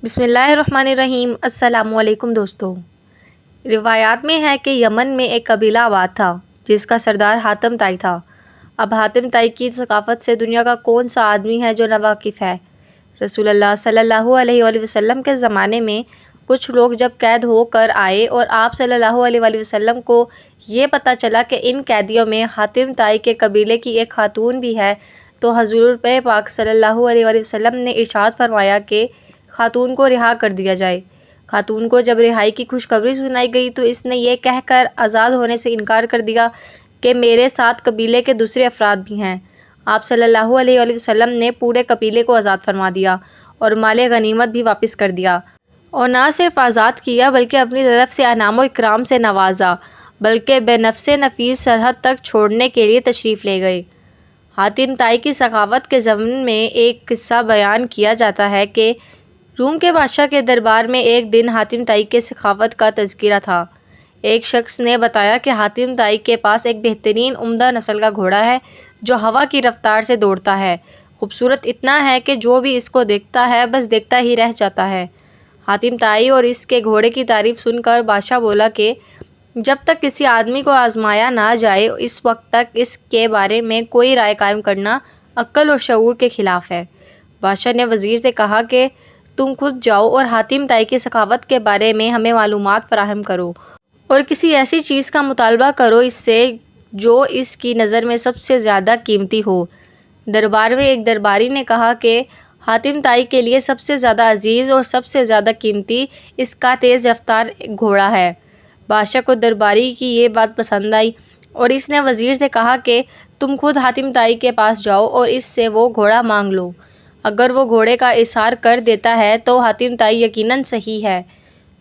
بسم اللہ الرحمن الرحیم۔ السلام علیکم دوستو۔ روایات میں ہے کہ یمن میں ایک قبیلہ آباد تھا جس کا سردار حاتم طائی تھا۔ اب حاتم طائی کی ثقافت سے دنیا کا کون سا آدمی ہے جو ناواقف ہے؟ رسول اللہ صلی اللہ علیہ وآلہ وسلم کے زمانے میں کچھ لوگ جب قید ہو کر آئے اور آپ صلی اللہ علیہ وآلہ وسلم کو یہ پتہ چلا کہ ان قیدیوں میں حاتم طائی کے قبیلے کی ایک خاتون بھی ہے تو حضور پاک صلی اللہ علیہ وآلہ وسلم نے ارشاد فرمایا کہ خاتون کو رہا کر دیا جائے۔ خاتون کو جب رہائی کی خوشخبری سنائی گئی تو اس نے یہ کہہ کر آزاد ہونے سے انکار کر دیا کہ میرے ساتھ قبیلے کے دوسرے افراد بھی ہیں۔ آپ صلی اللہ علیہ وآلہ وسلم نے پورے قبیلے کو آزاد فرما دیا اور مال غنیمت بھی واپس کر دیا، اور نہ صرف آزاد کیا بلکہ اپنی طرف سے انعام و اکرام سے نوازا، بلکہ بے نفس نفیس سرحد تک چھوڑنے کے لیے تشریف لے گئے۔ حاتم طائی کی سخاوت کے ضمن میں ایک قصہ بیان کیا جاتا ہے کہ روم کے بادشاہ کے دربار میں ایک دن حاتم طائی کے سخاوت کا تذکرہ تھا۔ ایک شخص نے بتایا کہ حاتم طائی کے پاس ایک بہترین عمدہ نسل کا گھوڑا ہے جو ہوا کی رفتار سے دوڑتا ہے، خوبصورت اتنا ہے کہ جو بھی اس کو دیکھتا ہے بس دیکھتا ہی رہ جاتا ہے۔ حاتم طائی اور اس کے گھوڑے کی تعریف سن کر بادشاہ بولا کہ جب تک کسی آدمی کو آزمایا نہ جائے اس وقت تک اس کے بارے میں کوئی رائے قائم کرنا عقل اور شعور کے خلاف ہے۔ بادشاہ نے وزیر سے کہا کہ تم خود جاؤ اور حاتم طائی کی سخاوت کے بارے میں ہمیں معلومات فراہم کرو اور کسی ایسی چیز کا مطالبہ کرو اس سے جو اس کی نظر میں سب سے زیادہ قیمتی ہو۔ دربار میں ایک درباری نے کہا کہ حاتم طائی کے لیے سب سے زیادہ عزیز اور سب سے زیادہ قیمتی اس کا تیز رفتار گھوڑا ہے۔ بادشاہ کو درباری کی یہ بات پسند آئی اور اس نے وزیر سے کہا کہ تم خود حاتم طائی کے پاس جاؤ اور اس سے وہ گھوڑا مانگ لو۔ اگر وہ گھوڑے کا اظہار کر دیتا ہے تو حاتم طائی یقیناً صحیح ہے۔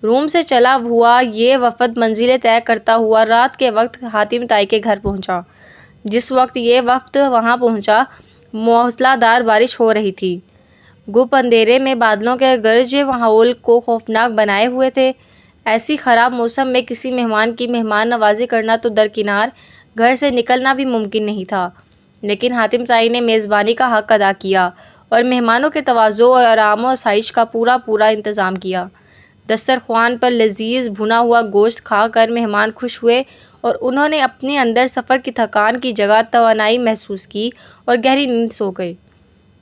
روم سے چلا ہوا یہ وفد منزلیں طے کرتا ہوا رات کے وقت حاتم طائی کے گھر پہنچا۔ جس وقت یہ وفد وہاں پہنچا موسلا دھار بارش ہو رہی تھی۔ گپ اندھیرے میں بادلوں کے گرج ماحول کو خوفناک بنائے ہوئے تھے۔ ایسی خراب موسم میں کسی مہمان کی مہمان نوازی کرنا تو درکنار گھر سے نکلنا بھی ممکن نہیں تھا، لیکن حاتم طائی نے میزبانی کا حق ادا کیا اور مہمانوں کے تواضع اور آرام و آسائش کا پورا انتظام کیا۔ دسترخوان پر لذیذ بھنا ہوا گوشت کھا کر مہمان خوش ہوئے اور انہوں نے اپنے اندر سفر کی تھکان کی جگہ توانائی محسوس کی اور گہری نیند سو گئے۔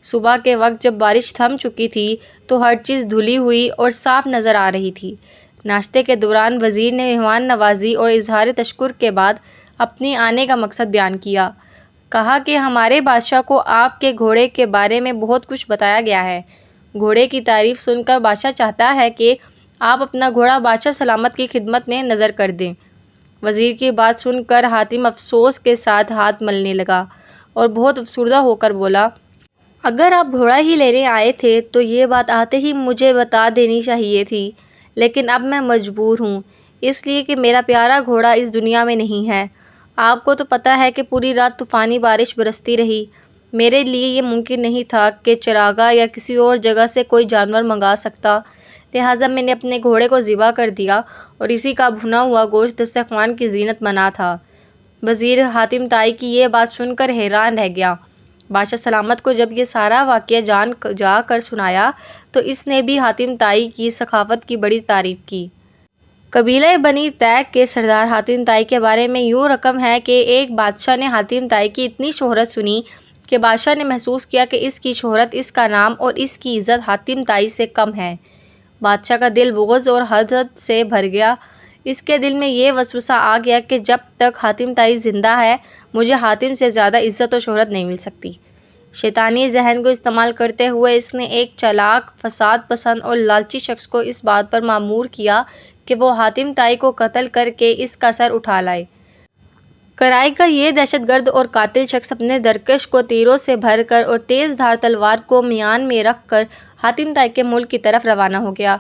صبح کے وقت جب بارش تھم چکی تھی تو ہر چیز دھلی ہوئی اور صاف نظر آ رہی تھی۔ ناشتے کے دوران وزیر نے مہمان نوازی اور اظہار تشکر کے بعد اپنے آنے کا مقصد بیان کیا۔ کہا کہ ہمارے بادشاہ کو آپ کے گھوڑے کے بارے میں بہت کچھ بتایا گیا ہے۔ گھوڑے کی تعریف سن کر بادشاہ چاہتا ہے کہ آپ اپنا گھوڑا بادشاہ سلامت کی خدمت میں نظر کر دیں۔ وزیر کی بات سن کر حاتم افسوس کے ساتھ ہاتھ ملنے لگا اور بہت افسردہ ہو کر بولا، اگر آپ گھوڑا ہی لینے آئے تھے تو یہ بات آتے ہی مجھے بتا دینی چاہیے تھی، لیکن اب میں مجبور ہوں اس لیے کہ میرا پیارا گھوڑا اس دنیا میں نہیں ہے۔ آپ کو تو پتہ ہے کہ پوری رات طوفانی بارش برستی رہی۔ میرے لیے یہ ممکن نہیں تھا کہ چراگاہ یا کسی اور جگہ سے کوئی جانور منگا سکتا، لہٰذا میں نے اپنے گھوڑے کو ذبح کر دیا اور اسی کا بھنا ہوا گوشت دسترخوان کی زینت بنا تھا۔ وزیر حاتم طائی کی یہ بات سن کر حیران رہ گیا۔ بادشاہ سلامت کو جب یہ سارا واقعہ جا کر سنایا تو اس نے بھی حاتم طائی کی سخاوت کی بڑی تعریف کی۔ قبیلہ بنی طیق کے سردار حاتم طائی کے بارے میں یوں رقم ہے کہ ایک بادشاہ نے حاتم طائی کی اتنی شہرت سنی کہ بادشاہ نے محسوس کیا کہ اس کی شہرت، اس کا نام اور اس کی عزت حاتم طائی سے کم ہے۔ بادشاہ کا دل بغض اور حسد سے بھر گیا۔ اس کے دل میں یہ وسوسہ آ گیا کہ جب تک حاتم طائی زندہ ہے مجھے حاتم سے زیادہ عزت و شہرت نہیں مل سکتی۔ شیطانی ذہن کو استعمال کرتے ہوئے اس نے ایک چالاک، فساد پسند اور لالچی شخص کو اس بات پر مأمور کیا کہ وہ حاتم طائی کو قتل کر کے اس کا سر اٹھا لائے۔ کرائے کا یہ دہشت گرد اور قاتل شخص اپنے درکش کو تیروں سے بھر کر اور تیز دھار تلوار کو میان میں رکھ کر حاتم طائی کے ملک کی طرف روانہ ہو گیا۔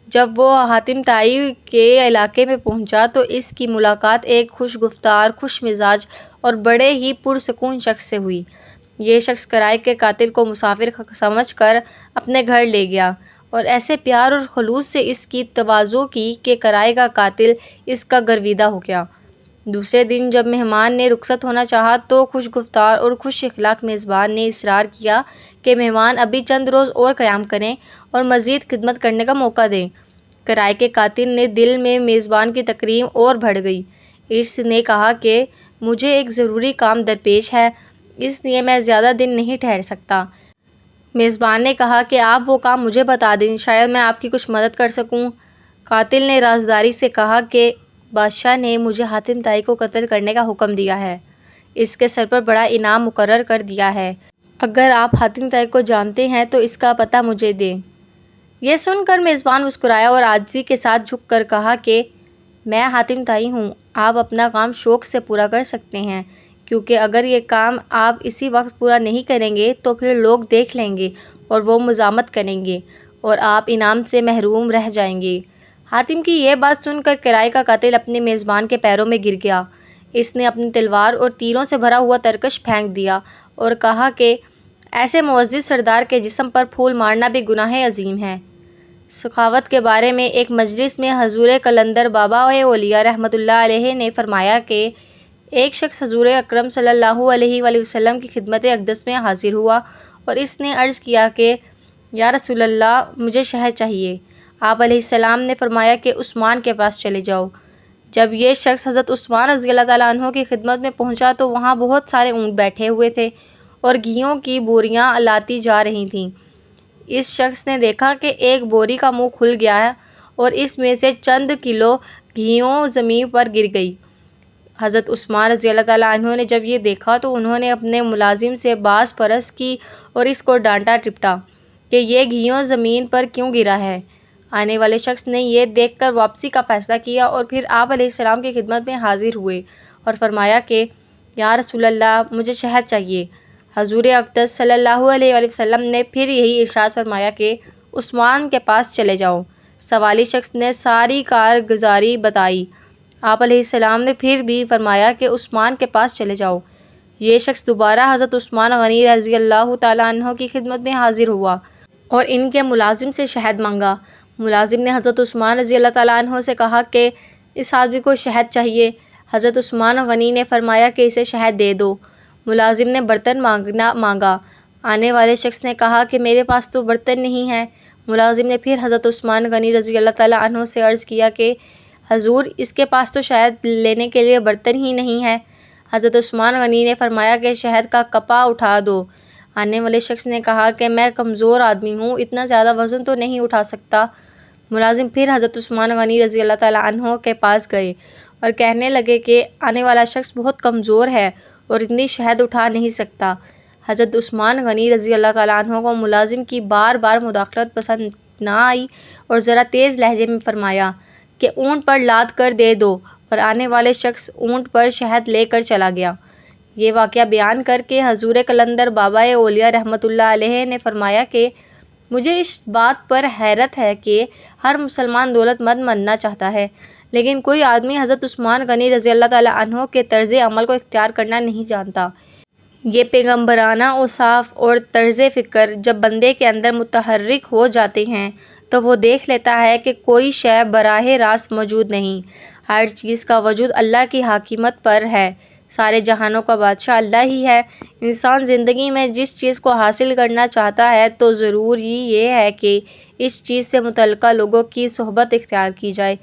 جب وہ حاتم طائی کے علاقے میں پہنچا تو اس کی ملاقات ایک خوش گفتار، خوش مزاج اور بڑے ہی پرسکون شخص سے ہوئی۔ یہ شخص کرائے کے قاتل کو مسافر سمجھ کر اپنے گھر لے گیا اور ایسے پیار اور خلوص سے اس کی تواضع کی کہ کرائے کا قاتل اس کا گرویدہ ہو گیا۔ دوسرے دن جب مہمان نے رخصت ہونا چاہا تو خوش گفتار اور خوش اخلاق میزبان نے اصرار کیا کہ مہمان ابھی چند روز اور قیام کریں اور مزید خدمت کرنے کا موقع دیں۔ کرائے کے قاتل نے دل میں میزبان کی تکریم اور بڑھ گئی۔ اس نے کہا کہ مجھے ایک ضروری کام درپیش ہے، اس لیے میں زیادہ دن نہیں ٹھہر سکتا۔ میزبان نے کہا کہ آپ وہ کام مجھے بتا دیں، شاید میں آپ کی کچھ مدد کر سکوں۔ قاتل نے رازداری سے کہا کہ بادشاہ نے مجھے حاتم طائی کو قتل کرنے کا حکم دیا ہے، اس کے سر پر بڑا انعام مقرر کر دیا ہے۔ اگر آپ حاتم طائی کو جانتے ہیں تو اس کا پتہ مجھے دیں۔ یہ سن کر میزبان مسکرایا اور عاجزی کے ساتھ جھک کر کہا کہ میں حاتم طائی ہوں، آپ اپنا کام شوق سے پورا کر سکتے ہیں، کیونکہ اگر یہ کام آپ اسی وقت پورا نہیں کریں گے تو پھر لوگ دیکھ لیں گے اور وہ مزاحمت کریں گے اور آپ انعام سے محروم رہ جائیں گے۔ حاتم کی یہ بات سن کر کرائے کا قاتل اپنے میزبان کے پیروں میں گر گیا۔ اس نے اپنی تلوار اور تیروں سے بھرا ہوا ترکش پھینک دیا اور کہا کہ ایسے معزز سردار کے جسم پر پھول مارنا بھی گناہ عظیم ہے۔ سخاوت کے بارے میں ایک مجلس میں حضور قلندر بابا اولیاء رحمۃ اللہ علیہ نے فرمایا کہ ایک شخص حضور اکرم صلی اللہ علیہ وآلہ وسلم کی خدمت اقدس میں حاضر ہوا اور اس نے عرض کیا کہ یا رسول اللہ، مجھے شہد چاہیے۔ آپ علیہ السلام نے فرمایا کہ عثمان کے پاس چلے جاؤ۔ جب یہ شخص حضرت عثمان رضی اللہ تعالیٰ عنہ کی خدمت میں پہنچا تو وہاں بہت سارے اونٹ بیٹھے ہوئے تھے اور گھیوں کی بوریاں لاتی جا رہی تھیں۔ اس شخص نے دیکھا کہ ایک بوری کا منہ کھل گیا ہے اور اس میں سے چند کلو گھیوں زمین پر گر گئی۔ حضرت عثمان رضی اللہ تعالیٰ عنہ نے جب یہ دیکھا تو انہوں نے اپنے ملازم سے باز پرس کی اور اس کو ڈانٹا ٹپٹا کہ یہ گھیوں زمین پر کیوں گرا ہے۔ آنے والے شخص نے یہ دیکھ کر واپسی کا فیصلہ کیا اور پھر آپ علیہ السلام کی خدمت میں حاضر ہوئے اور فرمایا کہ یا رسول اللہ، مجھے شہد چاہیے۔ حضور اقدس صلی اللہ علیہ وآلہ وسلم نے پھر یہی ارشاد فرمایا کہ عثمان کے پاس چلے جاؤ۔ سوالی شخص نے ساری کارگزاری بتائی۔ آپ علیہ السلام نے پھر بھی فرمایا کہ عثمان کے پاس چلے جاؤ۔ یہ شخص دوبارہ حضرت عثمان غنی رضی اللہ تعالیٰ عنہ کی خدمت میں حاضر ہوا اور ان کے ملازم سے شہد مانگا۔ ملازم نے حضرت عثمان رضی اللہ تعالیٰ عنہ سے کہا کہ اس آدمی کو شہد چاہیے۔ حضرت عثمان غنی نے فرمایا کہ اسے شہد دے دو۔ ملازم نے برتن مانگا۔ آنے والے شخص نے کہا کہ میرے پاس تو برتن نہیں ہے۔ ملازم نے پھر حضرت عثمان غنی رضی اللہ تعالیٰ عنہ سے عرض کیا کہ حضور، اس کے پاس تو شہد لینے کے لیے برتن ہی نہیں ہے۔ حضرت عثمان غنی نے فرمایا کہ شہد کا کپا اٹھا دو۔ آنے والے شخص نے کہا کہ میں کمزور آدمی ہوں، اتنا زیادہ وزن تو نہیں اٹھا سکتا۔ ملازم پھر حضرت عثمان غنی رضی اللہ تعالیٰ عنہ کے پاس گئے اور کہنے لگے کہ آنے والا شخص بہت کمزور ہے اور اتنی شہد اٹھا نہیں سکتا۔ حضرت عثمان غنی رضی اللہ تعالیٰ عنہ کو ملازم کی بار بار مداخلت پسند نہ آئی اور ذرا تیز لہجے میں فرمایا کہ اونٹ پر لاد کر دے دو، اور آنے والے شخص اونٹ پر شہد لے کر چلا گیا۔ یہ واقعہ بیان کر کے حضور قلندر بابا اولیاء رحمۃ اللہ علیہ نے فرمایا کہ مجھے اس بات پر حیرت ہے کہ ہر مسلمان دولت مند بننا چاہتا ہے، لیکن کوئی آدمی حضرت عثمان غنی رضی اللہ تعالیٰ عنہ کے طرز عمل کو اختیار کرنا نہیں جانتا۔ یہ پیغمبرانہ اوصاف اور طرز فکر جب بندے کے اندر متحرک ہو جاتے ہیں تو وہ دیکھ لیتا ہے کہ کوئی شے براہ راست موجود نہیں، ہر چیز کا وجود اللہ کی حاکمیت پر ہے، سارے جہانوں کا بادشاہ اللہ ہی ہے۔ انسان زندگی میں جس چیز کو حاصل کرنا چاہتا ہے تو ضروری یہ ہے کہ اس چیز سے متعلقہ لوگوں کی صحبت اختیار کی جائے۔